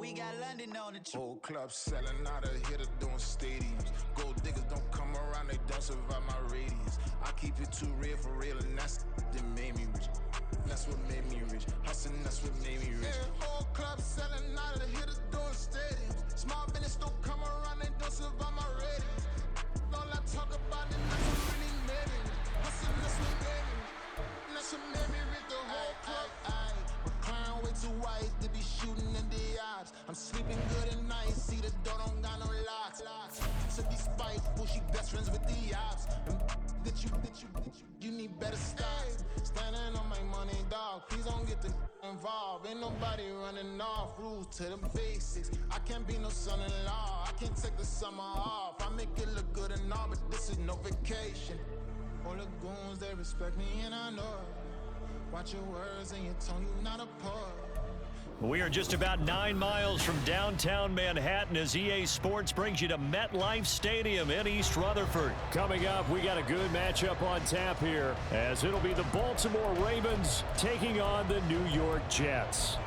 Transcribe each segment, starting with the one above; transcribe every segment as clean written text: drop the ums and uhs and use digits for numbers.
we got London on the Whole club selling out of hitter doing stadiums. Gold diggers don't come around, they don't survive my radius. I keep it too real for real, and that's that made me rich. That's what made me rich. Hustling, that's what made me rich. Yeah, whole club selling out of hitters doing stadiums. Small business don't come around, they don't survive my radius. All I talk about it, that's what really made me rich. Hustling, that's what made me rich. That's what made me rich. The whole club. Recline way too white to be shooting in the eyes. I'm sleeping good at night, see the door don't got no locks. So these spiteful, she best friends with the ops. That you need better stocks. Standing on my money, dog. Please don't get the involved. Ain't nobody running off. Rules to the basics. I can't be no son-in-law. I can't take the summer off. I make it look good and all, but this is no vacation. All the goons, they respect me and I know it. Watch your words and your tone, you not a poet. We are just about 9 miles from downtown Manhattan as EA Sports brings you to MetLife Stadium in East Rutherford. Coming up, we got a good matchup on tap here as it'll be the Baltimore Ravens taking on the New York Jets.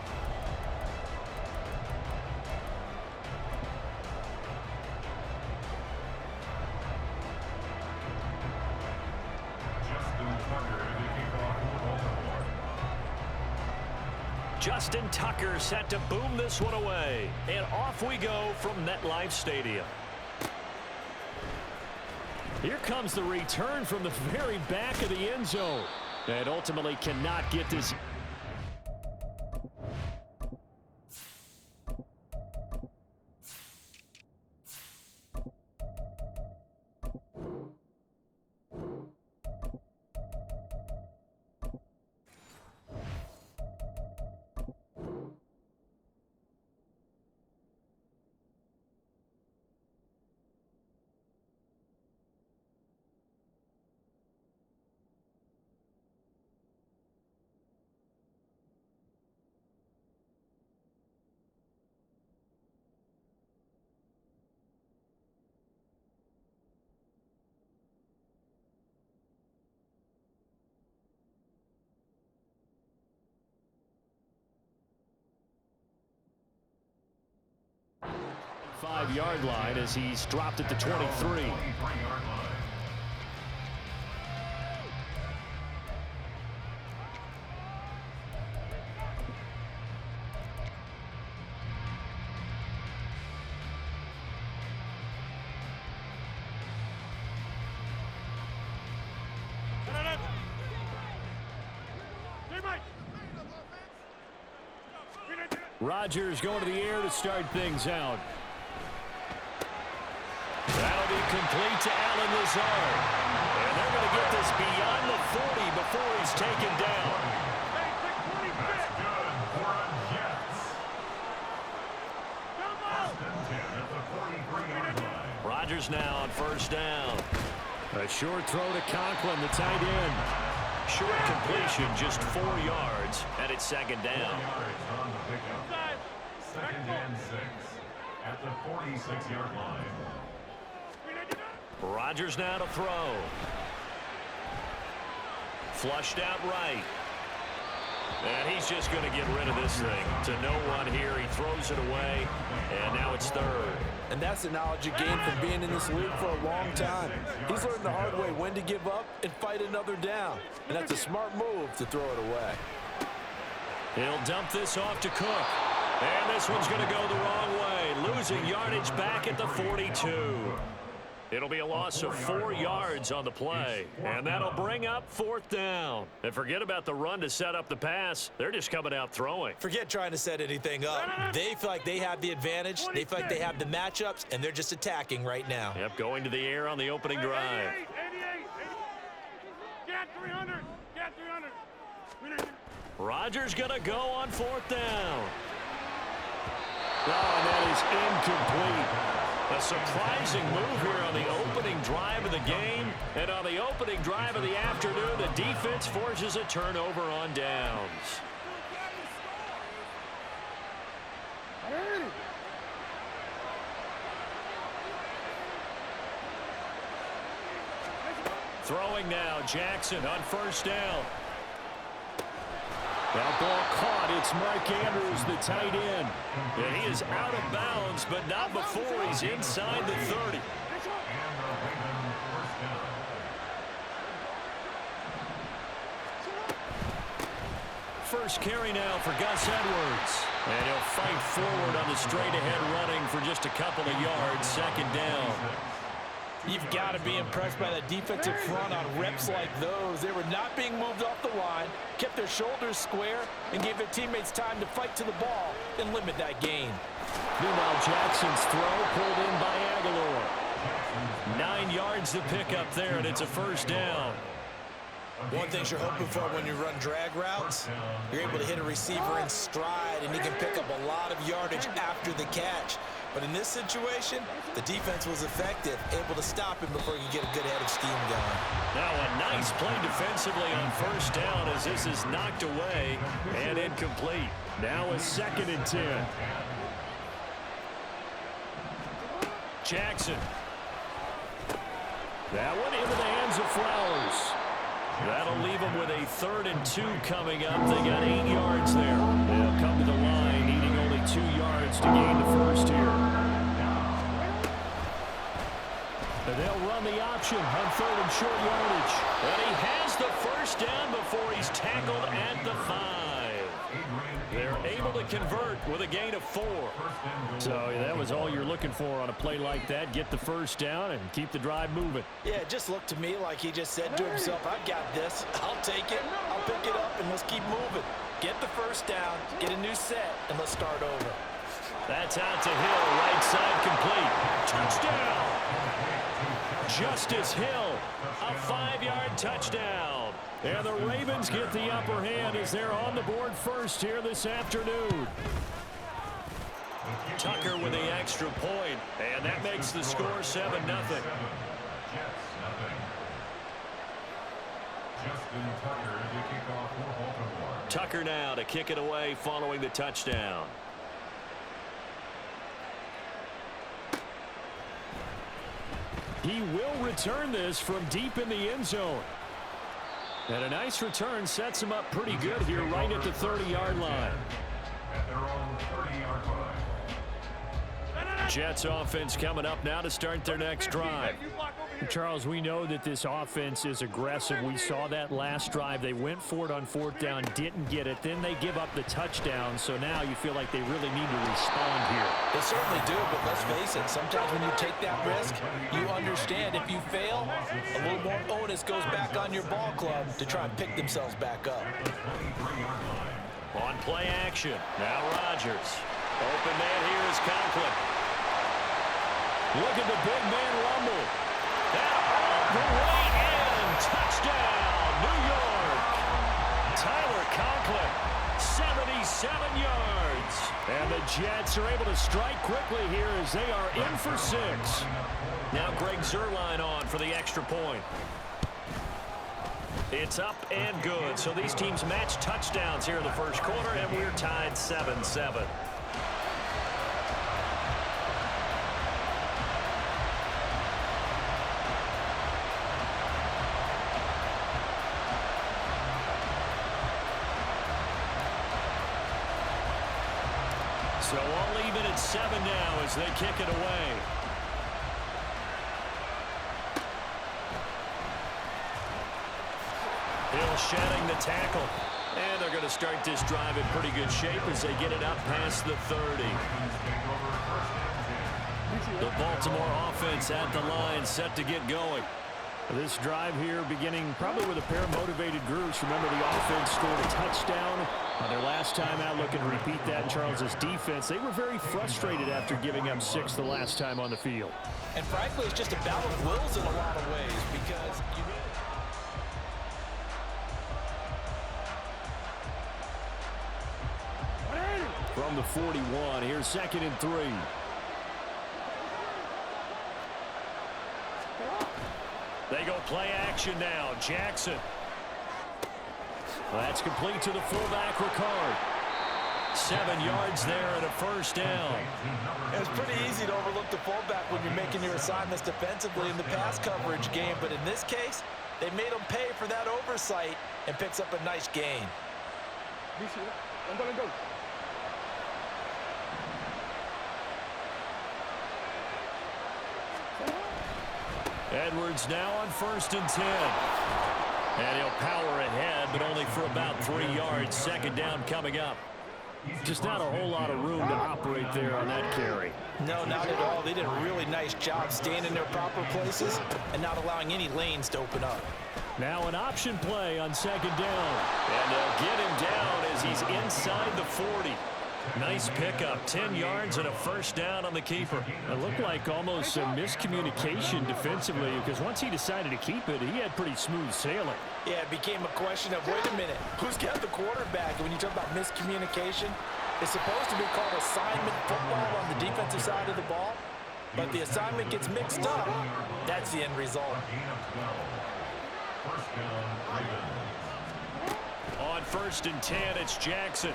Justin Tucker set to boom this one away. And off we go from MetLife Stadium. Here comes the return from the very back of the end zone. And ultimately cannot get this. Five-yard line as he's dropped it to 23. Rodgers going to the air to start things out. That'll be complete to Allen Lazard. And they're going to get this beyond the 40 before he's taken down. That's good for a Jets. Rodgers now on first down. A short throw to Conklin, the tight end. Short completion, just 4 yards, and it's second down. Second and 6 at the 46-yard line. Rodgers now to throw. Flushed out right. And he's just going to get rid of this thing. To no one here, he throws it away, and now it's third. And that's the knowledge you gain from being in this league for a long time. He's learned the hard way when to give up and fight another down. And that's a smart move to throw it away. He'll dump this off to Cook. And this one's going to go the wrong way. Losing yardage back at the 42. It'll be a loss of 4 yards on the play. And that'll bring up fourth down. And forget about the run to set up the pass. They're just coming out throwing. Forget trying to set anything up. They feel like they have the advantage. They feel like they have the matchups, and they're just attacking right now. Yep, going to the air on the opening drive. 88. Get 300. Get 300. Rodgers going to go on fourth down. Oh, and that is incomplete. A surprising move here on the opening drive of the game. And on the opening drive of the afternoon, the defense forces a turnover on downs. Throwing now, Jackson on first down. That ball caught. It's Mark Andrews, the tight end. And he is out of bounds, but not before he's inside the 30. First carry now for Gus Edwards. And he'll fight forward on the straight-ahead running for just a couple of yards. Second down. You've got to be impressed by that defensive front on reps like those. They were not being moved off the line, kept their shoulders square, and gave their teammates time to fight to the ball and limit that gain. Meanwhile, Jackson's throw pulled in by Aguilar. 9 yards to pick up there, and it's a first down. One thing you're hoping for when you run drag routes, you're able to hit a receiver in stride, and he can pick up a lot of yardage after the catch. But in this situation, the defense was effective, able to stop him before you get a good head of steam going. Now a nice play defensively on first down as this is knocked away and incomplete. Now a 2nd and 10. Jackson. That one into the hands of Flowers. That'll leave them with a 3rd and 2 coming up. They got 8 yards there. They'll come to the line, needing only 2 yards to gain the first here. And they'll run the option on 3rd and short yardage. And he has the first down before he's tackled at the 5. They're able to convert with a gain of 4. So that was all you're looking for on a play like that. Get the first down and keep the drive moving. Yeah, it just looked to me like he just said to himself, I've got this. I'll take it. I'll pick it up, and let's keep moving. Get the first down, get a new set, and let's start over. That's out to Hill, right side complete. Touchdown! Justice Hill, a 5-yard touchdown. And the Ravens get the upper hand as they're on the board first here this afternoon. Tucker with the extra point, and that makes the score 7-0. Tucker now to kick it away following the touchdown. He will return this from deep in the end zone. And a nice return sets him up pretty good here right at the 30-yard line. At their own 30-yard line. Jets offense coming up now to start their next drive. Charles, we know that this offense is aggressive. We saw that last drive. They went for it on 4th down, didn't get it. Then they give up the touchdown. So now you feel like they really need to respond here. They certainly do, but let's face it. Sometimes when you take that risk, you understand if you fail, a little more onus goes back on your ball club to try and pick themselves back up. On play action, now Rodgers. Open man here is Conklin. Look at the big man rumble. And all the way in. Touchdown, New York. Tyler Conklin, 77 yards. And the Jets are able to strike quickly here as they are in for 6. Now Greg Zuerlein on for the extra point. It's up and good. So these teams match touchdowns here in the first quarter, and we're tied 7-7. So all even at 7 now as they kick it away. Hill shedding the tackle. And they're going to start this drive in pretty good shape as they get it up past the 30. The Baltimore offense at the line set to get going. This drive here beginning probably with a pair of motivated groups. Remember, the offense scored a touchdown on their last time out. Looking to repeat that in Charles's defense. They were very frustrated after giving up 6 the last time on the field. And frankly, it's just a battle of wills in a lot of ways because you From the 41, here's 2nd and 3. They go play action now. Jackson. That's complete to the fullback, Ricard. 7 yards there and a first down. It's pretty easy to overlook the fullback when you're making your assignments defensively in the pass coverage game, but in this case, they made him pay for that oversight and picks up a nice gain. Edwards now on 1st and 10. And he'll power ahead, but only for about 3 yards. 2nd down coming up. Just not a whole lot of room to operate there on that carry. No, not at all. They did a really nice job staying in their proper places and not allowing any lanes to open up. Now an option play on 2nd down. And they'll get him down as he's inside the 40. Nice pickup, 10 yards and a 1st down on the keeper. It looked like almost some miscommunication defensively because once he decided to keep it, he had pretty smooth sailing. Yeah, it became a question of, wait a minute, who's got the quarterback? And when you talk about miscommunication, it's supposed to be called assignment football on the defensive side of the ball, but the assignment gets mixed up. That's the end result. On 1st and 10, it's Jackson.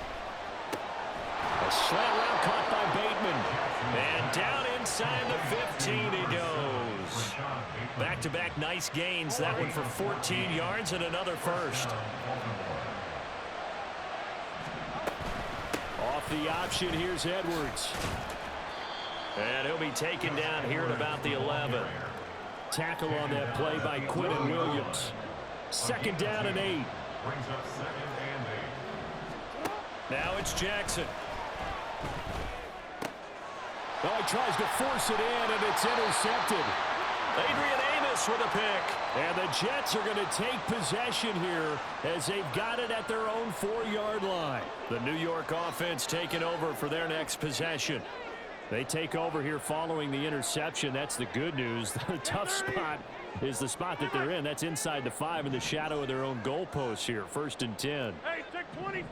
A slant route caught by Bateman. And down inside the 15 he goes. Back-to-back nice gains. That one for 14 yards and another 1st. Off the option, here's Edwards. And he'll be taken down here at about the 11. Tackle on that play by Quinton Williams. 2nd down and 8. Brings up 2nd and 8. Now it's Jackson. Oh, he tries to force it in, and it's intercepted. Adrian Amos with a pick. And the Jets are going to take possession here as they've got it at their own 4-yard line. The New York offense taking over for their next possession. They take over here following the interception. That's the good news. The tough spot is the spot that they're in. That's inside the 5 in the shadow of their own goalpost here. 1st and 10. Hey, take 26.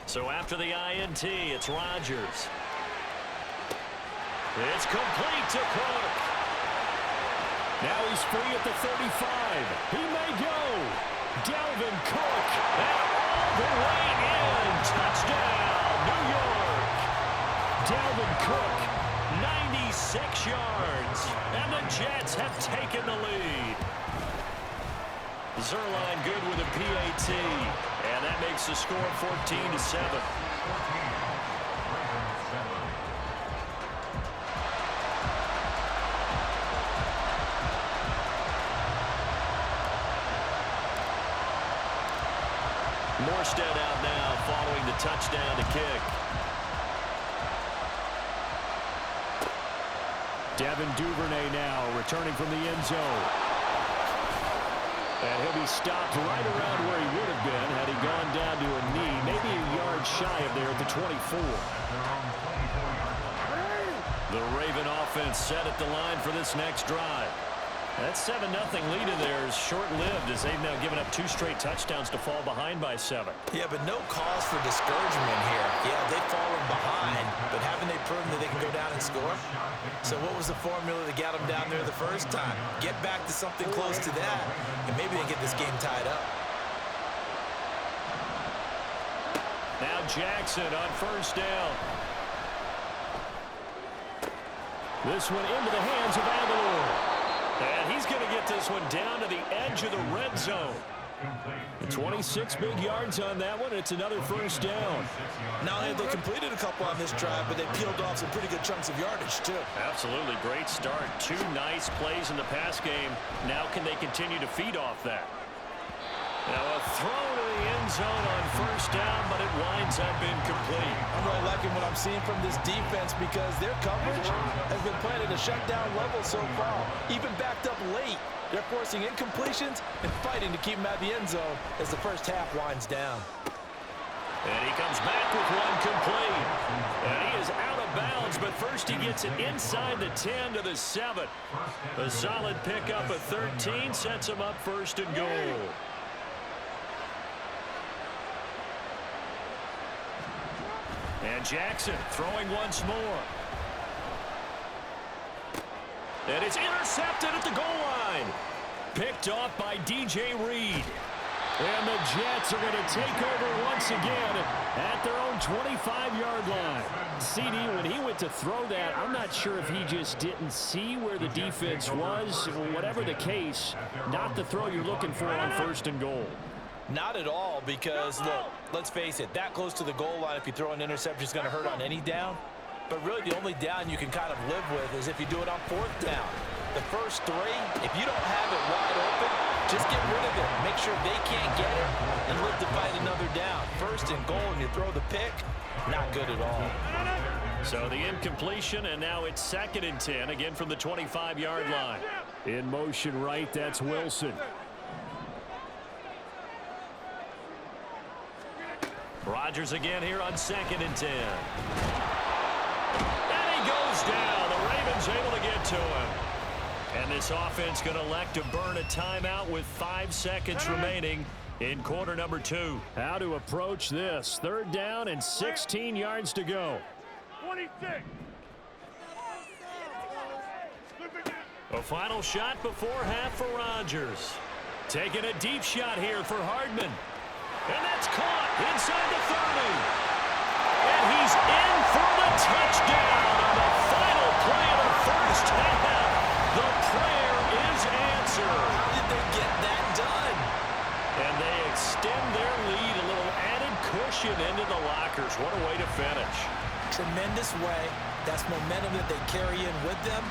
So after the INT, it's Rodgers. It's complete to Cook. Now he's free at the 35. He may go. Dalvin Cook. And all the way in. Touchdown, New York. Dalvin Cook. 96 yards. And the Jets have taken the lead. Zerline good with a PAT. And that makes the score 14-7. Morstead out now following the touchdown to kick. Devin Duvernay now returning from the end zone. And he'll be stopped right around where he would have been had he gone down to a knee, maybe a yard shy of there at the 24. The Raven offense set at the line for this next drive. That 7-0 lead in there is short-lived as they've now given up 2 straight touchdowns to fall behind by 7. Yeah, but no cause for discouragement here. Yeah, they've fallen behind, but haven't they proven that they can go down and score? So what was the formula that got them down there the first time? Get back to something close to that, and maybe they get this game tied up. Now Jackson on 1st down. This one into the hands of Aguilar. And he's going to get this one down to the edge of the red zone. 26 big yards on that one. It's another 1st down. Not only have they completed a couple on this drive, but they peeled off some pretty good chunks of yardage, too. Absolutely. Great start. 2 nice plays in the pass game. Now can they continue to feed off that? Now a throw to the end zone on 1st down, but it winds up incomplete. I'm really liking what I'm seeing from this defense because their coverage has been playing at a shutdown level so far. Even backed up late, they're forcing incompletions and fighting to keep them at the end zone as the first half winds down. And he comes back with one complete. And he is out of bounds, but first he gets it inside the 10 to the 7. A solid pickup of 13 sets him up 1st and goal. And Jackson throwing once more. And it's intercepted at the goal line. Picked off by DJ Reed. And the Jets are going to take over once again at their own 25-yard line. CD, when he went to throw that, I'm not sure if he just didn't see where the defense was. Whatever the case, not the throw you're looking for on 1st and goal. Not at all, because, look, let's face it, that close to the goal line, if you throw an interception, is going to hurt on any down. But really, the only down you can kind of live with is if you do it on 4th down. The first 3, if you don't have it wide open, just get rid of it. Make sure they can't get it and live to fight another down. 1st and goal, and you throw the pick, not good at all. So the incompletion, and now it's 2nd and 10, again from the 25-yard line. In motion right, that's Wilson. Rodgers again here on 2nd and 10. And he goes down. The Ravens able to get to him. And this offense going to elect to burn a timeout with 5 seconds remaining in quarter number 2. How to approach this. 3rd down and 16 yards to go. 26. A final shot before half for Rodgers. Taking a deep shot here for Hardman. And that's caught inside the 30. And he's in for the touchdown on the final play of the first half. The prayer is answered. How did they get that done? And they extend their lead, a little added cushion into the lockers. What a way to finish. Tremendous way. That's momentum that they carry in with them.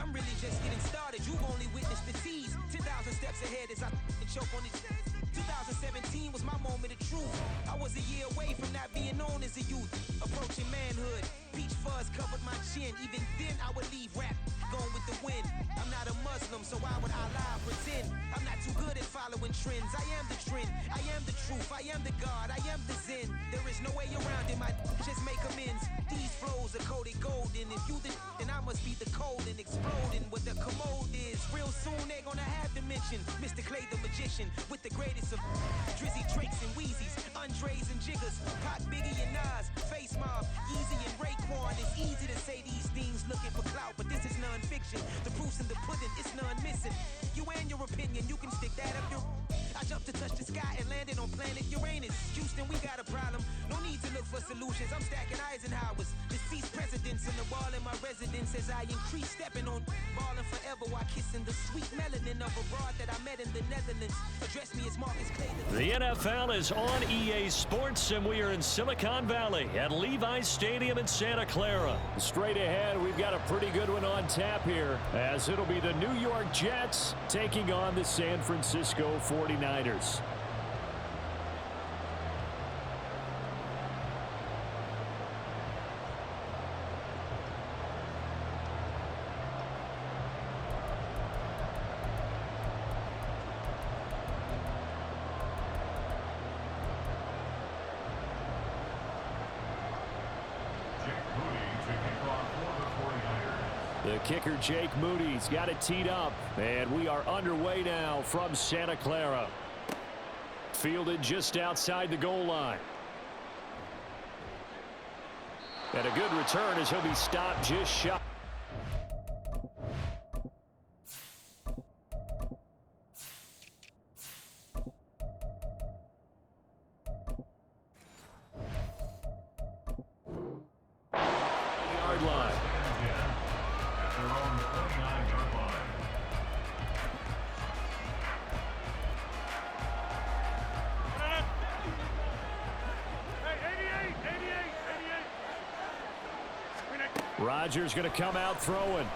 I'm really just getting started. You've only witnessed the tease. 10,000 steps ahead as I choke on these. 2017 was my moment of truth. I was a year away from not being known as a youth. Approaching manhood. Peach fuzz covered my chin. Even then I would leave rap going with the wind. I'm not a Muslim, so why would I lie or pretend? I'm not too good at following trends. I am the trend. I am the truth. I am the God. I am the Zen. There is no way around it. My just make amends. These flows are coated golden. If you then I must be the cold and exploding what the commode is. Real soon they're gonna have to mention Mr. Clay the magician with the greatest of Drizzy, Drakes, and Wheezies, Andres and Jiggers, Pac, Biggie, and Nas, Face Mob, Yeezy and Raekwon. It's easy to say these things looking for clout, but this is non-fiction. The proof's in the pudding, it's none missing. You and your opinion, you can stick that up your. I jumped to touch the sky and landed on planet Uranus. Houston, we got a problem. No need to look for solutions. I'm stacking Eisenhowers. Deceased presidents in the wall in my residence as I increase stepping on balling forever while kissing the sweet melanin of a broad that I met in the Netherlands. Address me as Marcus Clay. The NFL is on EA Sports, and we are in Silicon Valley at Levi's Stadium in Santa Clara. Straight ahead, we've got a pretty good one on tap here, as it'll be the New York Jets taking on the San Francisco 49ers. The kicker, Jake Moody's got it teed up, and we are underway now from Santa Clara. Fielded just outside the goal line. And a good return as he'll be stopped just shy. Yard line. Rodgers going to come out throwing.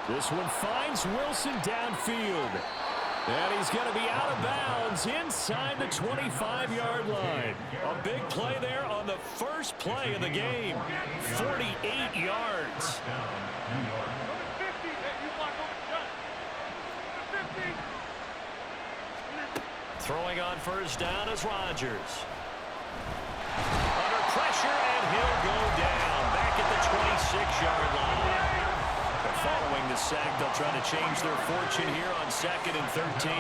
This one finds Wilson downfield. And he's going to be out of bounds inside the 25-yard line. A big play there on the first play of the game. 48 yards. Throwing on first down is Rodgers. Under pressure, and he'll go down. Back at the 26-yard line. But following the sack, they'll try to change their fortune here on 2nd and 13.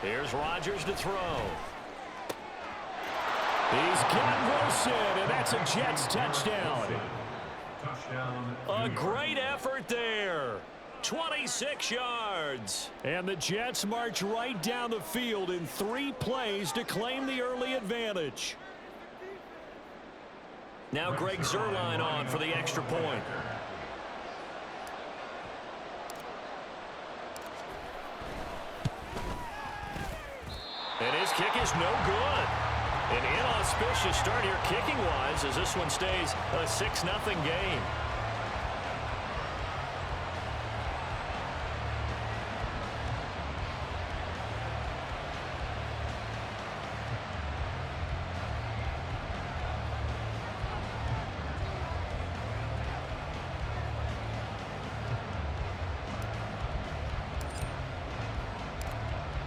Here's Rodgers to throw. He's got Wilson, and that's a Jets touchdown. A great effort there. 26 yards. And the Jets march right down the field in 3 plays to claim the early advantage. Now Greg Zuerlein on for the extra point. And his kick is no good. An inauspicious start here kicking-wise as this one stays a 6-0 game.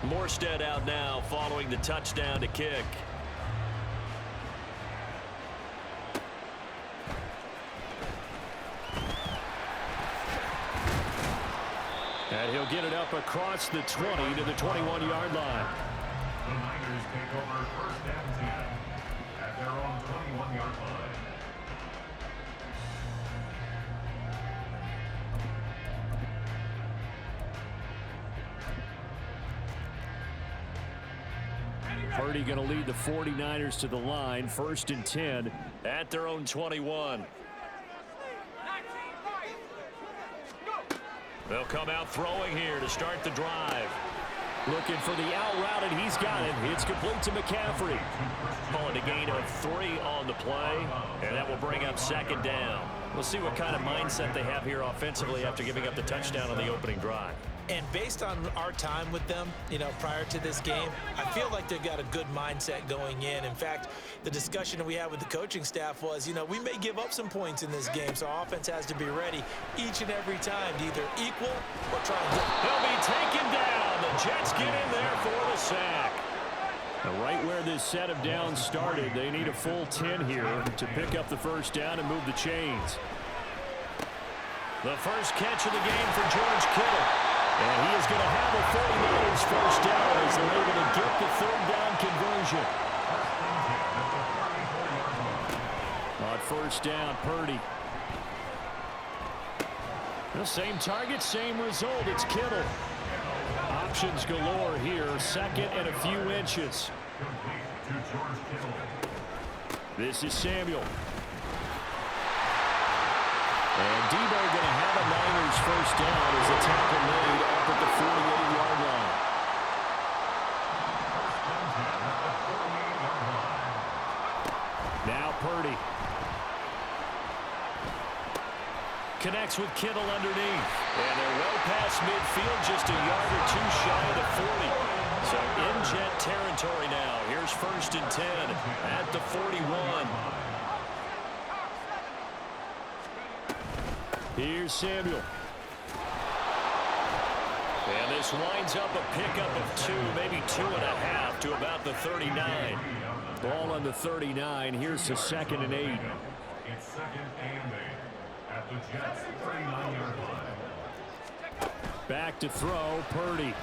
Morstead out now following the touchdown to kick. And he'll get it up across the 20 to the 21-yard line. The Niners take over first and 10 at their own 21-yard line. Purdy going to lead the 49ers to the line, first and 10 at their own 21. They'll come out throwing here to start the drive. Looking for the out route, and he's got it. It's complete to McCaffrey. Calling a gain of 3 on the play, and that will bring up second down. We'll see what kind of mindset they have here offensively after giving up the touchdown on the opening drive. And based on our time with them, prior to this game, I feel like they've got a good mindset going in. In fact, the discussion that we had with the coaching staff was, we may give up some points in this game, so our offense has to be ready each and every time to either equal or try and get. He'll be taken down. The Jets get in there for the sack. And right where this set of downs started, they need a full 10 here to pick up the first down and move the chains. The first catch of the game for George Kittle. And he is going to have a 49ers first down as they're able to get the third down conversion. On first down, Purdy. The same target, same result. It's Kittle. Options galore here. Second and a few inches. This is Samuel. And Debo going to have a Niners first down as a tackle made up at the 48-yard line. Now Purdy. Connects with Kittle underneath. And they're well past midfield, just a yard or two shy of the 40. So in Jet territory now. Here's first and 10 at the 41. Here's Samuel. And this winds up a pickup of 2, maybe 2.5 to about the 39. Ball on the 39. Here's the second and 8. It's second and 8 at the Jets' 39-yard line. Back to throw, Purdy.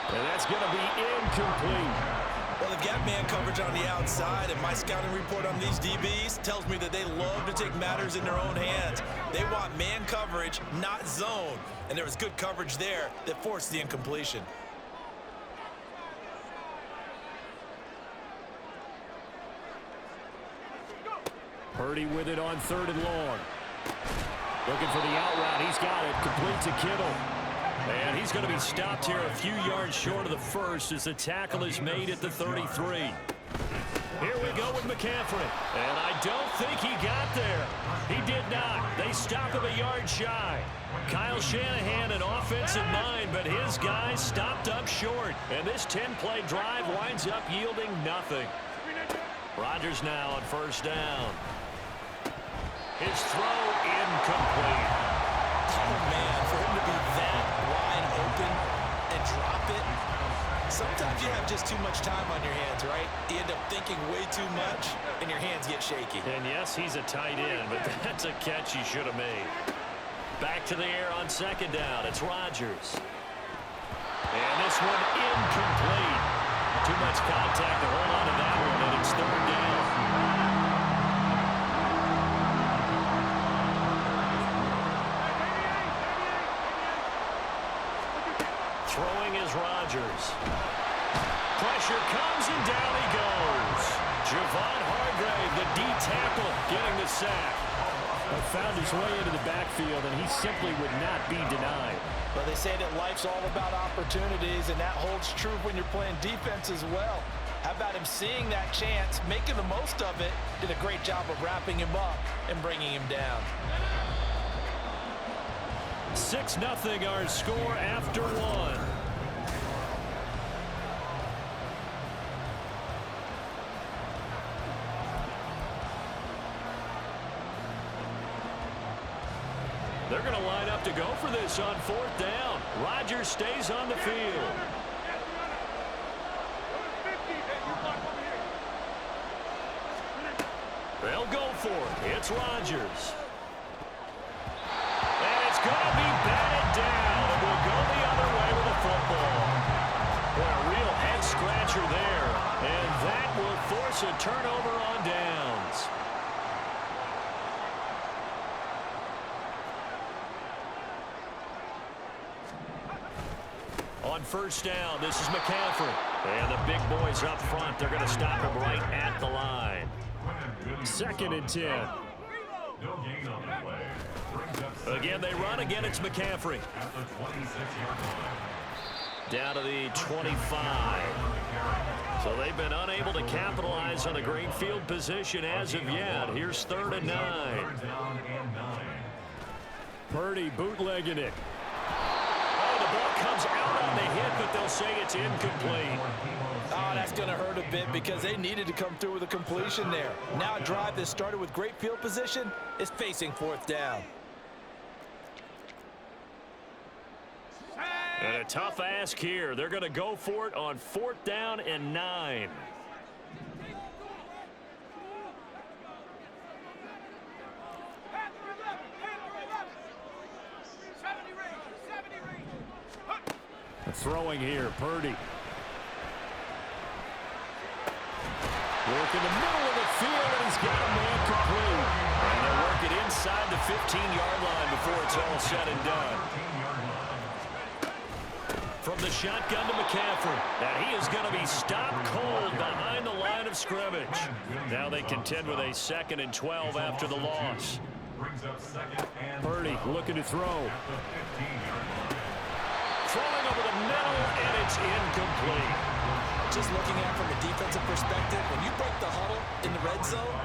And that's going to be incomplete. Well, they've got man coverage on the outside, and my scouting report on these DBs tells me that they love to take matters in their own hands. They want man coverage, not zone. And there was good coverage there that forced the incompletion. Purdy with it on third and long. Looking for the out route. He's got it. Complete to Kittle. And he's going to be stopped here a few yards short of the first as the tackle is made at the 33. Here we go with McCaffrey. And I don't think he got there. He did not. They stop him a yard shy. Kyle Shanahan, an offensive mind, but his guys stopped up short. And this 10-play drive winds up yielding nothing. Rodgers now on first down. His throw incomplete. Oh, man, for him to be that wide open and drop it. Sometimes you have just too much time on your hands, right? You end up thinking way too much, and your hands get shaky. And yes, he's a tight end, but that's a catch he should have made. Back to the air on second down. It's Rodgers. And this one incomplete. Too much contact to hold on to that one, and it's third down. Throwing is Rodgers. Pressure comes, and down he goes. Javon Hargrave, the D tackle, getting the sack. Found his way into the backfield, and he simply would not be denied. Well, they say that life's all about opportunities, and that holds true when you're playing defense as well. How about him seeing that chance, making the most of it, did a great job of wrapping him up and bringing him down. 6-0 our score after one. They're going to line up to go for this on fourth down. Rodgers stays on the field. They'll go for it. It's Rodgers. And it's going to be batted down. It will go the other way with the football. Boy, a real head-scratcher there. And that will force a turnover on downs. On first down, this is McCaffrey. And the big boys up front, they're going to stop him right at the line. 2nd and 10. No gain on the play. Again, they run. Again, it's McCaffrey. At the 26-yard line. Down to the 25. So they've been unable to capitalize on the great field position as of yet. Here's 3rd and 9. Third down and 9. Purdy bootlegging it. Oh, the ball comes out on the hit, but they'll say it's incomplete. Oh, that's going to hurt a bit because they needed to come through with a completion there. Now a drive that started with great field position is facing 4th down. And a tough ask here. They're going to go for it on 4th down and 9. Throwing here, Purdy. Work in the middle of the field, and he's got a man complete. And they'll work it inside the 15-yard line before it's all said and done. From the shotgun to McCaffrey. And he is going to be stopped cold behind the line of scrimmage. Now they contend with a 2nd and 12 after the loss. Purdy looking to throw. Throwing over the middle, and it's incomplete. Just looking at it from a defensive perspective, when you break the huddle in the red zone,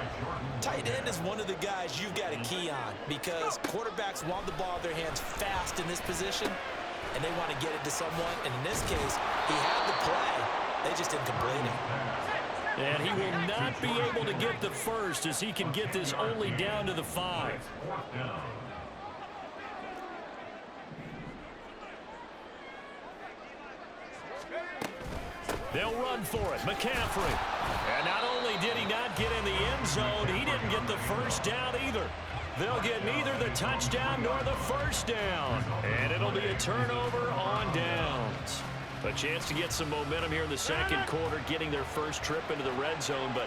tight end is one of the guys you've got to key on because quarterbacks want the ball in their hands fast in this position, and they want to get it to someone. And in this case, he had the play. They just didn't complete it. And he will not be able to get the first as he can get this only down to the 5. They'll run for it. McCaffrey. And not only did he not get in the end zone, he didn't get the first down either. They'll get neither the touchdown nor the first down. And it'll be a turnover on downs. A chance to get some momentum here in the second quarter, getting their first trip into the red zone, but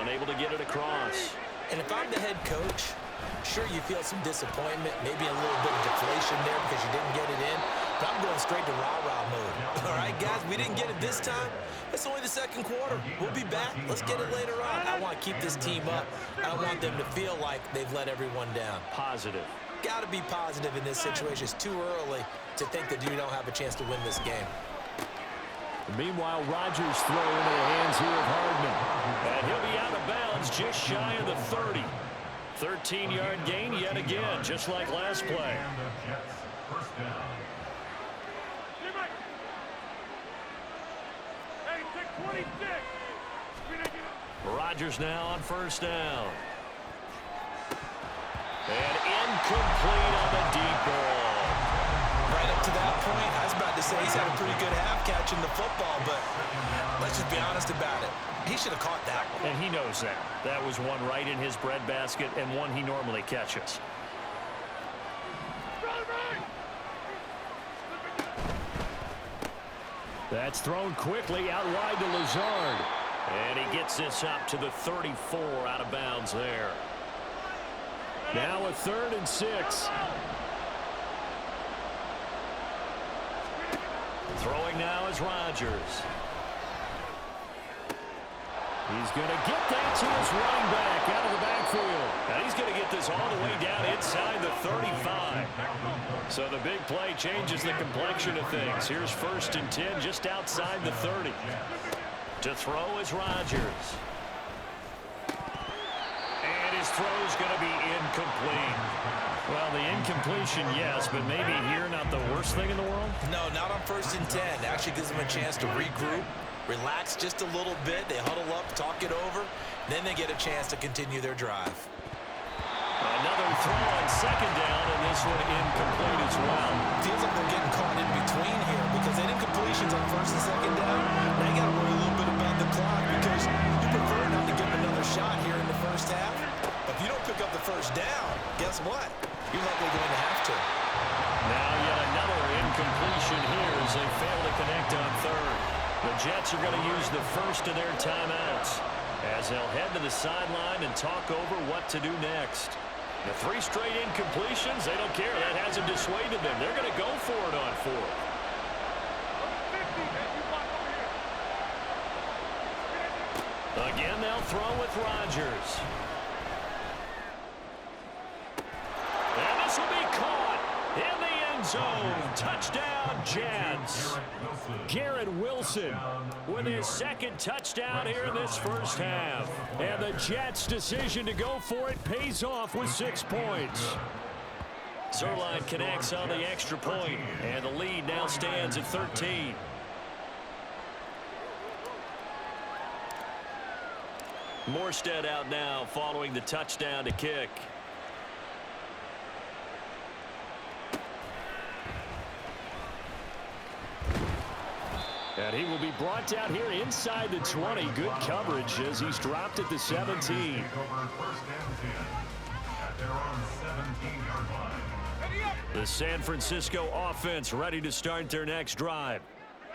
unable to get it across. And if I'm the head coach, sure you feel some disappointment, maybe a little bit of deflation there because you didn't get it in, but I'm going straight to rah-rah mode. All right, guys, we didn't get it this time. It's only the second quarter. We'll be back. Let's get it later on. I want to keep this team up. I don't want them to feel like they've let everyone down. Positive. Got to be positive in this situation. It's too early to think that you don't have a chance to win this game. Meanwhile, Rodgers throw into the hands here of Hardman. And he'll be out of bounds just shy of the 30. 13-yard gain yet again, just like last play. Rodgers now on first down. And incomplete on the deep ball. Right up to that point, I was about to say he's had a pretty good half catching the football, but let's just be honest about it. He should have caught that one. And he knows that. That was one right in his breadbasket and one he normally catches. That's thrown quickly out wide to Lazard. And he gets this up to the 34 out of bounds there. Now a 3rd and 6. Throwing now is Rodgers. He's going to get that to his running back out of the backfield. Now he's going to get this all the way down inside the 35. So the big play changes the complexion of things. Here's 1st and 10 just outside the 30. To throw is Rodgers. And his throw's going to be incomplete. Well, the incompletion, yes, but maybe here not the worst thing in the world? No, not on 1st and 10. Actually gives them a chance to regroup, relax just a little bit. They huddle up, talk it over. Then they get a chance to continue their drive. Another throw on 2nd down, and this one incomplete as well. Feels like they're getting caught in between here because they did incompletions on 1st and 2nd down. Now you got to worry a little bit about the clock because you prefer not to give them another shot here in the 1st half. But if you don't pick up the 1st down, guess what? You're likely going to have to. Now yet another incompletion here as they fail to connect on 3rd. The Jets are going to use the 1st of their timeouts as they'll head to the sideline and talk over what to do next. The 3 straight incompletions, they don't care. That hasn't dissuaded them. They're going to go for it on 4th. Again, they'll throw with Rodgers. And this will be caught in the end zone. Touchdown, Jets. Garrett Wilson with his 2nd touchdown here in this 1st half. And the Jets' decision to go for it pays off with 6 points. Zerline connects on the extra point, and the lead now stands at 13. Morstead out now following the touchdown to kick. And he will be brought down here inside the 20. Good coverage as he's dropped at the 17. The San Francisco offense ready to start their next drive.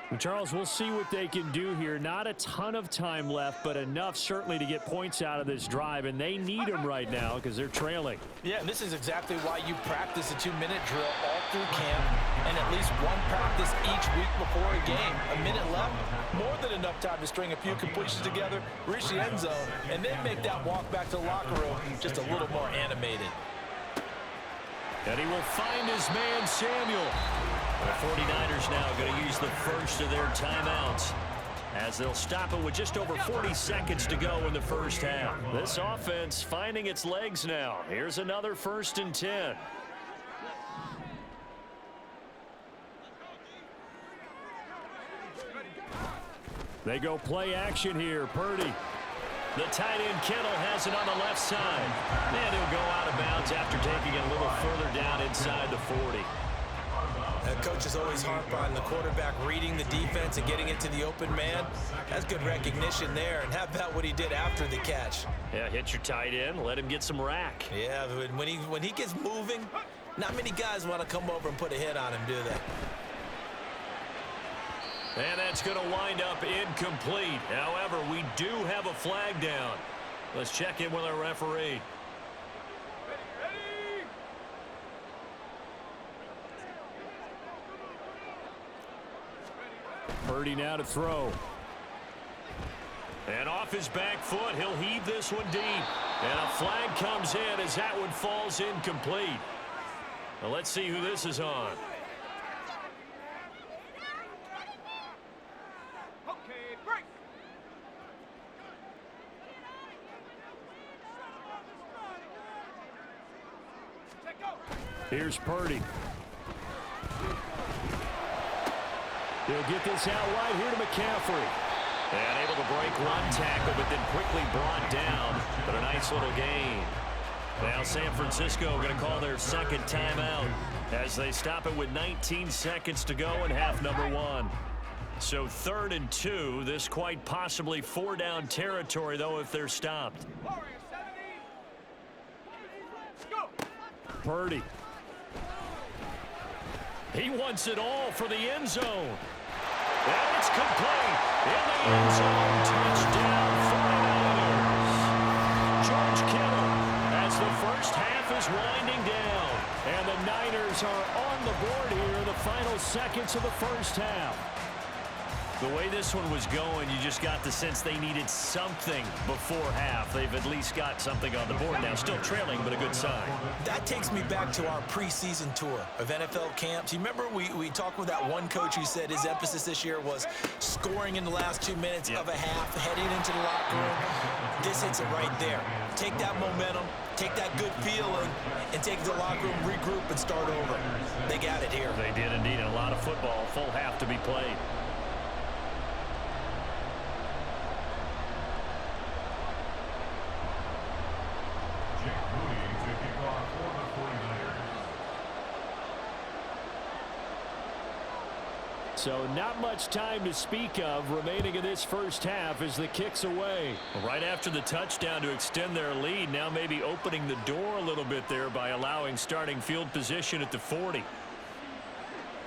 Well, Charles, we'll see what they can do here. Not a ton of time left, but enough certainly to get points out of this drive, and they need them right now because they're trailing. Yeah, and this is exactly why you practice a 2-minute drill all through camp and at least one practice each week before a game. A minute left, more than enough time to string a few completions together, reach the end zone, and then make that walk back to the locker room just a little more animated. And he will find his man, Samuel. The 49ers now going to use the 1st of their timeouts as they'll stop it with just over 40 seconds to go in the 1st half. This offense finding its legs now. Here's another 1st and 10. They go play action here. Purdy. The tight end Kittle has it on the left side. And he'll go out of bounds after taking it a little further down inside the 40. Coaches always harp on the quarterback reading the defense and getting it to the open man. That's good recognition there. And how about what he did after the catch? Yeah, hit your tight end, let him get some rack. Yeah, when he gets moving, not many guys want to come over and put a hit on him, do they? And that's going to wind up incomplete. However, we do have a flag down. Let's check in with our referee. Purdy now to throw. And off his back foot, he'll heave this one deep. And a flag comes in as that one falls incomplete. Now let's see who this is on. Here's Purdy. He'll get this out wide here to McCaffrey. And able to break one tackle, but then quickly brought down. But a nice little gain. Now San Francisco going to call their 2nd timeout as they stop it with 19 seconds to go in half number 1. So 3rd and 2. This quite possibly 4-down territory, though, if they're stopped. Purdy. He wants it all for the end zone. And it's complete. In the end zone, touchdown 49ers. George Kittle as the first half is winding down. And the Niners are on the board here in the final seconds of the first half. The way this one was going, you just got the sense they needed something before half. They've at least got something on the board now. Still trailing, but a good sign. That takes me back to our preseason tour of NFL camps. You remember we talked with that one coach who said his emphasis this year was scoring in the last 2 minutes of a half, heading into the locker room. This hits it right there. Take that momentum, take that good feeling, and take the locker room, regroup, and start over. They got it here. They did indeed. A lot of football, full half to be played. So not much time to speak of remaining in this first half as the kick's away. Right after the touchdown to extend their lead, now maybe opening the door a little bit there by allowing starting field position at the 40.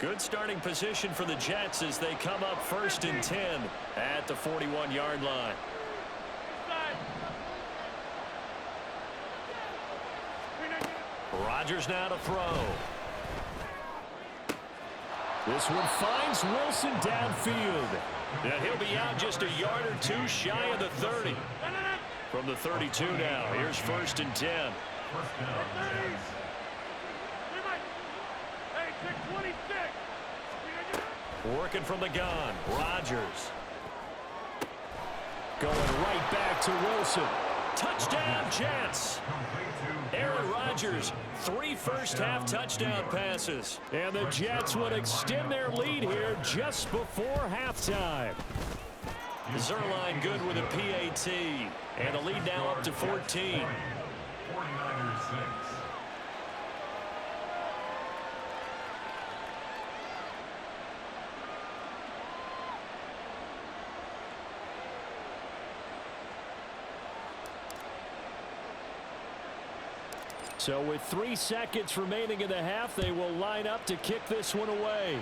Good starting position for the Jets as they come up 1st and 10 at the 41-yard line. Rodgers now to throw. This one finds Wilson downfield. And he'll be out just a yard or two shy of the 30. From the 32 now, here's 1st and 10. Working from the gun, Rodgers. Going right back to Wilson. Touchdown, Jets. Aaron Rodgers, 3 first-half touchdown passes. And the Jets would extend their lead here just before halftime. Zerline good with a PAT. And the lead now up to 14. 49ers 6. So with 3 seconds remaining in the half, they will line up to kick this one away.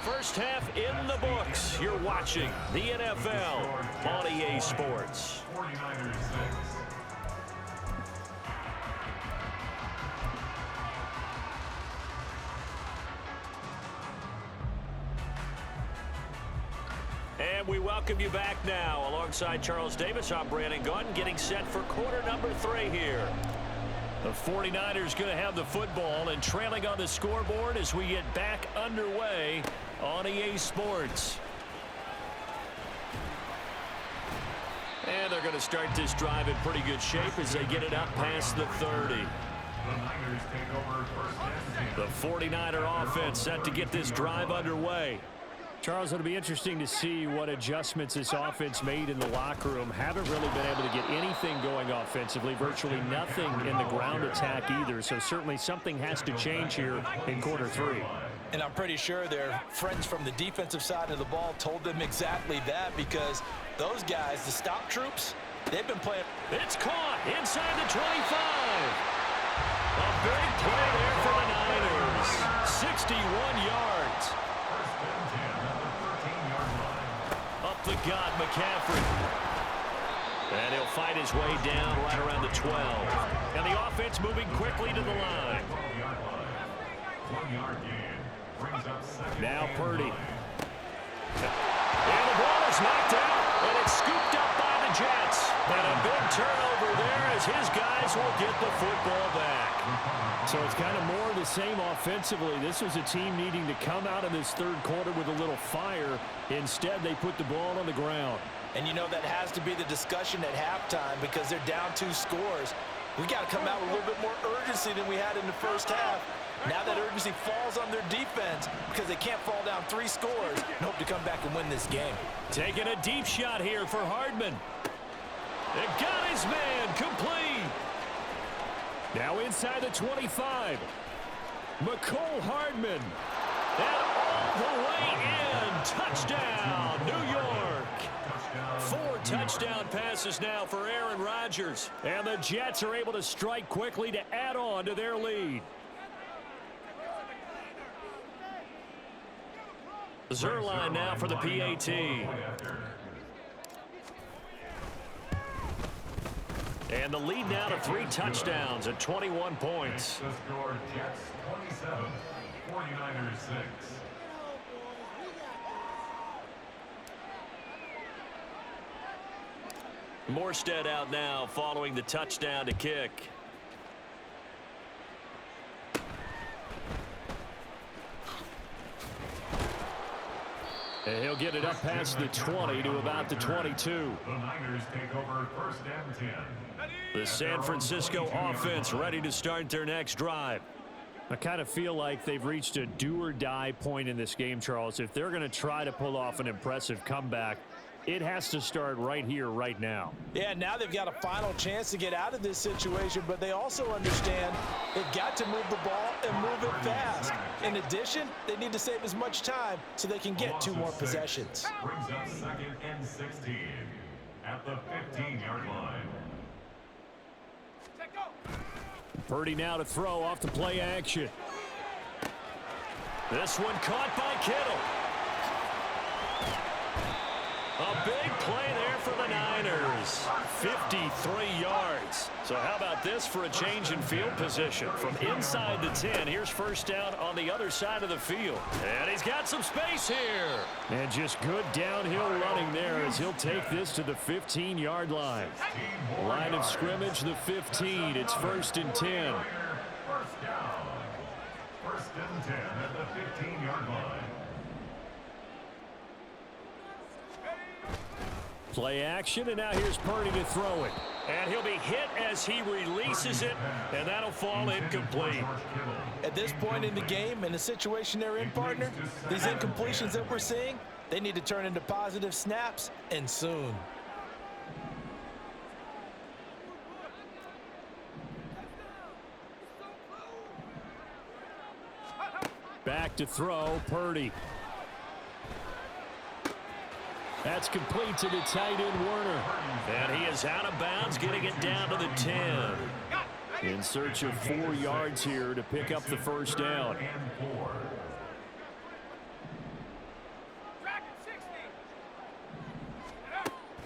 First half in the books. You're watching the NFL on EA Sports. 49ers 6. And we welcome you back now. Alongside Charles Davis, I'm Brandon Gaudin, getting set for quarter number 3 here. The 49ers going to have the football and trailing on the scoreboard as we get back underway on EA Sports. And they're going to start this drive in pretty good shape as they get it up past the 30. The Niners take over 1st and 10. The 49er offense set to get this drive underway. Charles, it'll be interesting to see what adjustments this offense made in the locker room. Haven't really been able to get anything going offensively, virtually nothing in the ground attack either. So certainly something has to change here in quarter 3. And I'm pretty sure their friends from the defensive side of the ball told them exactly that, because those guys, the stop troops, they've been playing. It's caught inside the 25. A big play there for the Niners. 61 yards. Up the gut, McCaffrey. And he'll fight his way down right around the 12. And the offense moving quickly to the line. 1-yard gain. Brings up 2nd. Now Purdy. And the ball is knocked out, and it's scooped up by the Jets. And a big turnover there as his guys will get the football back. So it's kind of more of the same offensively. This was a team needing to come out in this 3rd quarter with a little fire. Instead, they put the ball on the ground. And you know that has to be the discussion at halftime, because they're down 2 scores. We got to come out with a little bit more urgency than we had in the first half. Now that urgency falls on their defense because they can't fall down 3 scores and hope to come back and win this game. Taking a deep shot here for Hardman. They got his man complete. Now inside the 25. McCole Hardman. And all the way in. Touchdown, New York. 4 touchdown passes now for Aaron Rodgers. And the Jets are able to strike quickly to add on to their lead. Zerline now for the PAT. And the lead now to 3 touchdowns at 21 points. The score, Jets 27, 49ers 6. Morstead out now following the touchdown to kick. And he'll get it up past the 20 to about the 22. The Niners take over 1st and 10. The San Francisco offense ready to start their next drive. I kind of feel like they've reached a do-or-die point in this game, Charles. If they're going to try to pull off an impressive comeback, it has to start right here, right now. Yeah, now they've got a final chance to get out of this situation, but they also understand they've got to move the ball and move it fast. In addition, they need to save as much time so they can get 2 more possessions. Brings up 2nd and 16 at the 15-yard line. Purdy now to throw off the play action. This one caught by Kittle. A big play there for the Niners. 53 yards. So how about this for a change in field position? From inside the 10, here's 1st down on the other side of the field. And he's got some space here. And just good downhill running there as he'll take this to the 15-yard line. Line of scrimmage, the 15. It's 1st and 10. 1st down. 1st and 10 at the 15-yard line. Play action, and now here's Purdy to throw it. And he'll be hit as he releases it, and that'll fall incomplete. At this point in the game, in the situation they're in, partner, these incompletions that we're seeing, they need to turn into positive snaps, and soon. Back to throw, Purdy. That's complete to the tight end, Werner. And he is out of bounds, getting it down to the 10. In search of 4 yards here to pick up the 1st down.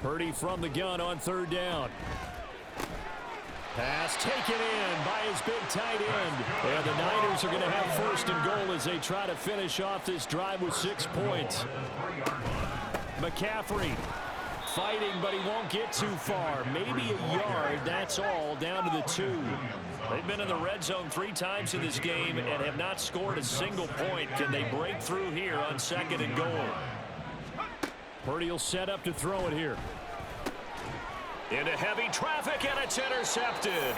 Purdy from the gun on 3rd down. Pass taken in by his big tight end. And the Niners are going to have 1st and goal as they try to finish off this drive with 6 points. McCaffrey fighting, but he won't get too far. Maybe a yard, that's all, down to the 2. They've been in the red zone 3 times in this game and have not scored a single point. Can they break through here on 2nd and goal? Purdy will set up to throw it here. Into heavy traffic, and it's intercepted.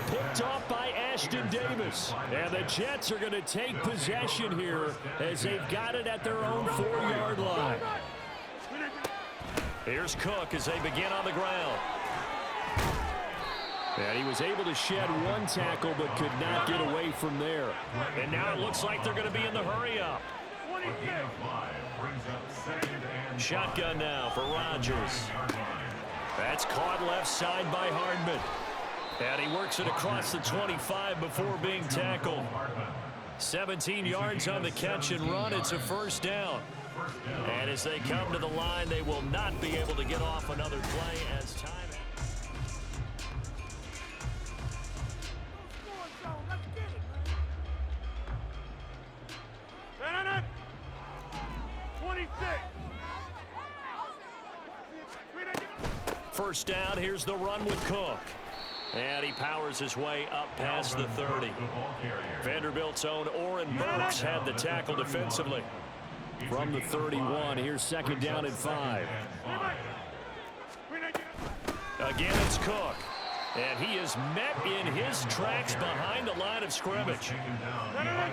Picked off by Ashton Davis. And the Jets are going to take possession here as they've got it at their own 4-yard line. Here's Cook as they begin on the ground. And he was able to shed 1 tackle but could not get away from there. And now it looks like they're going to be in the hurry-up. Shotgun now for Rodgers. That's caught left side by Hardman. And he works it across the 25 before being tackled. 17 yards on the catch and run. It's a 1st down. And as they come to the line, they will not be able to get off another play as time. First down, here's the run with Cook. And he powers his way up past the 30. Vanderbilt's own Oren Burks had the tackle defensively. From the 31, here's 2nd down and 5. Again, it's Cook. And he is met in his tracks behind the line of scrimmage.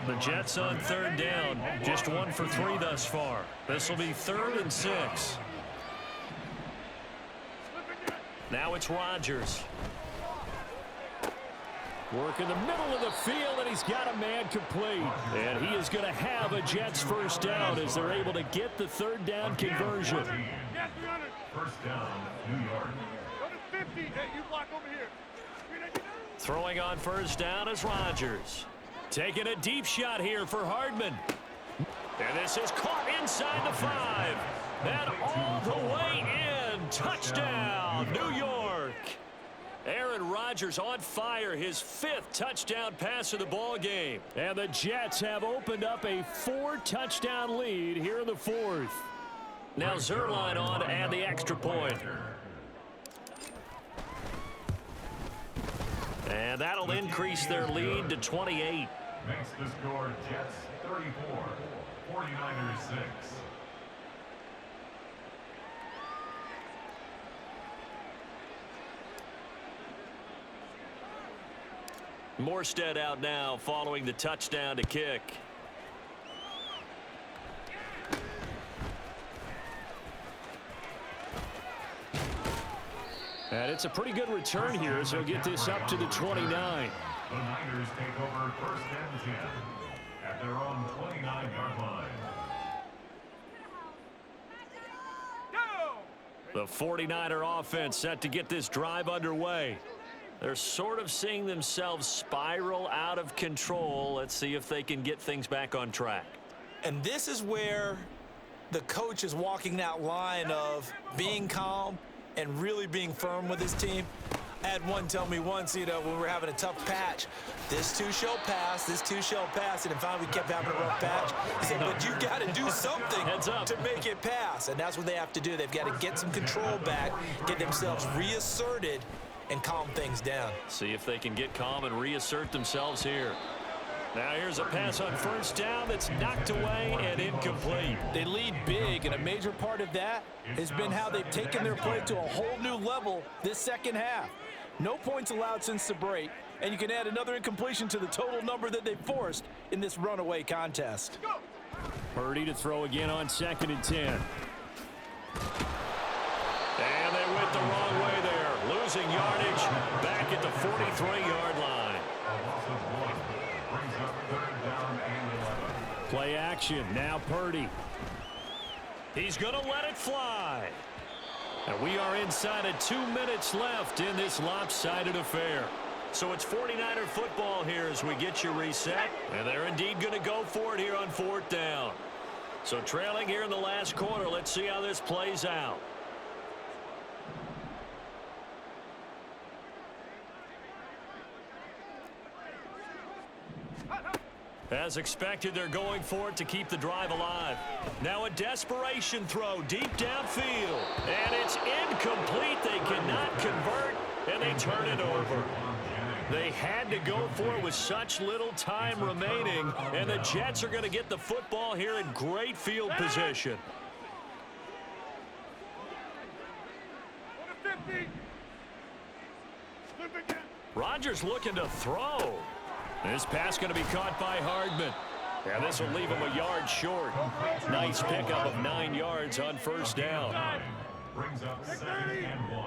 The Jets on 3rd down, just 1 for 3 thus far. This will be 3rd and 6. Now it's Rodgers. Work in the middle of the field, and he's got a man complete. And he is going to have a Jets 1st down as they're able to get the 3rd down conversion. First down, New York. Go to 50. Hey, you block over here. Throwing on first down is Rodgers. Taking a deep shot here for Hardman. And this is caught inside the 5. And all the way in. Touchdown, New York. Aaron Rodgers on fire, his 5th touchdown pass of the ball game. And the Jets have opened up a 4-touchdown lead here in the 4th. Now Zerline on to add the extra point. And that'll increase their lead to 28. Makes the score Jets 34, 49ers 6. Morstead out now following the touchdown to kick. And it's a pretty good return here, so get this up to the 29. The Niners take over first and 10 at their own 29-yard line. The 49er offense set to get this drive underway. They're sort of seeing themselves spiral out of control. Let's see if they can get things back on track. And this is where the coach is walking that line of being calm and really being firm with his team. I had one tell me once, when we were having a tough patch, this too shall pass, this too shall pass, and finally we kept having a rough patch. He said, but you got to do something to make it pass, and that's what they have to do. They've got to get some control back, get themselves reasserted, and calm things down. See if they can get calm and reassert themselves here. Now here's a pass on first down that's knocked away and incomplete. They lead big, and a major part of that has been how they've taken their play to a whole new level this second half. No points allowed since the break, and you can add another incompletion to the total number that they've forced in this runaway contest. Purdy to throw again on 2nd and 10. And they went the wrong way there, losing yardage back at the 43-yard line. Play action, now Purdy. He's going to let it fly. And we are inside of 2 minutes left in this lopsided affair. So it's 49er football here as we get you reset. And they're indeed going to go for it here on 4th down. So trailing here in the last quarter, let's see how this plays out. As expected, they're going for it to keep the drive alive. Now a desperation throw deep downfield. And it's incomplete. They cannot convert, and they turn it over. They had to go for it with such little time remaining, and the Jets are going to get the football here in great field position. Rodgers looking to throw. This pass going to be caught by Hardman. And this will leave him a yard short. Nice pickup of 9 yards on first down. Brings up 2nd and 1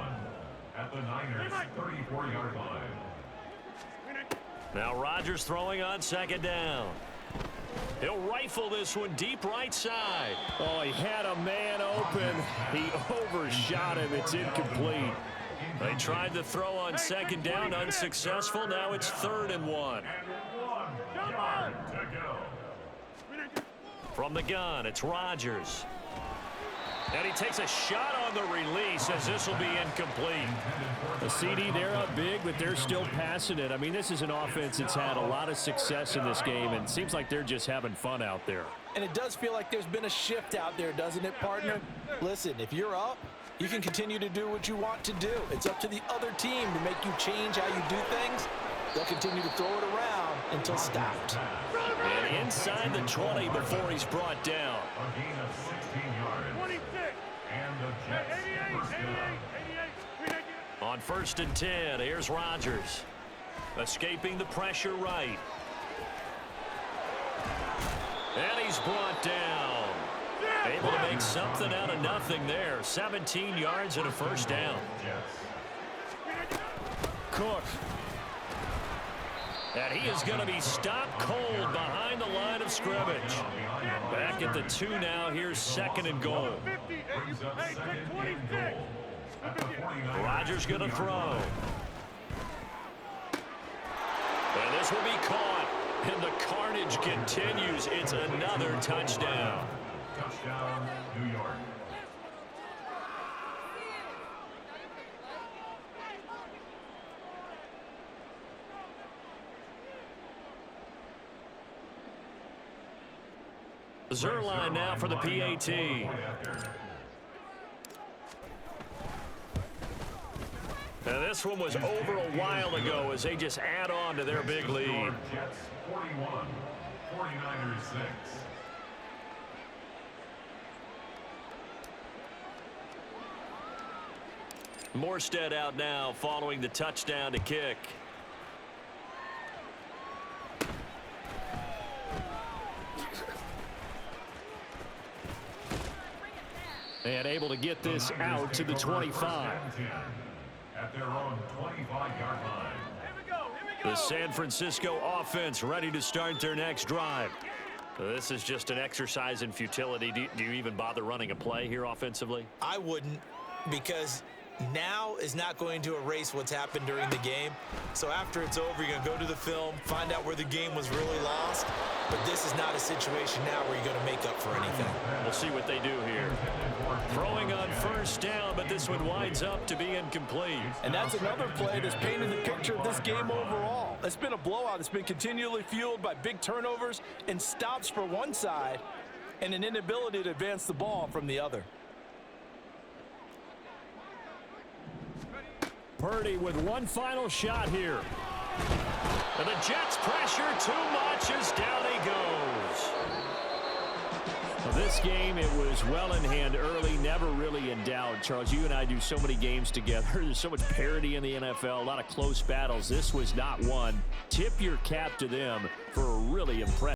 at the Niners' 34-yard line. Now Rodgers throwing on 2nd down. He'll rifle this one deep right side. Oh, he had a man open. He overshot him. It's incomplete. They tried to throw on 2nd down, unsuccessful. Now it's 3rd and 1. From the gun, it's Rodgers. And he takes a shot on the release as this will be incomplete. The CD, they're up big, but they're still passing it. I mean, this is an offense that's had a lot of success in this game, and it seems like they're just having fun out there. And it does feel like there's been a shift out there, doesn't it, partner? Listen, if you're up, you can continue to do what you want to do. It's up to the other team to make you change how you do things. They'll continue to throw it around until stopped. And inside the 20 before he's brought down. A gain of 16 yards. 26. And the Jets 88. On 1st and 10, here's Rodgers. Escaping the pressure right. And he's brought down. Able to make something out of nothing there. 17 yards and a first down. Cook. And he is going to be stopped cold behind the line of scrimmage. Back at the 2 now. Here's 2nd and goal. Rodgers going to throw. And this will be caught. And the carnage continues. It's another touchdown. Touchdown, New York. Zerline now for the PAT. Now this one was over a while ago as they just add on to their big lead. Jets 41, 49ers 6. Morstead out now following the touchdown to kick. And able to get this out to the 25. At their own 25-yard line. The San Francisco offense ready to start their next drive. This is just an exercise in futility. Do you even bother running a play here offensively? I wouldn't, because now is not going to erase what's happened during the game. So after it's over, you're going to go to the film, find out where the game was really lost. But this is not a situation now where you're going to make up for anything. We'll see what they do here. Throwing on 1st down, but this one winds up to be incomplete. And that's another play that's painted the picture of this game overall. It's been a blowout. It's been continually fueled by big turnovers and stops for one side and an inability to advance the ball from the other. Purdy with one final shot here. And the Jets pressure too much as down he goes. Well, this game, it was well in hand early, never really in doubt. Charles, you and I do so many games together. There's so much parity in the NFL, a lot of close battles. This was not one. Tip your cap to them for a really impressive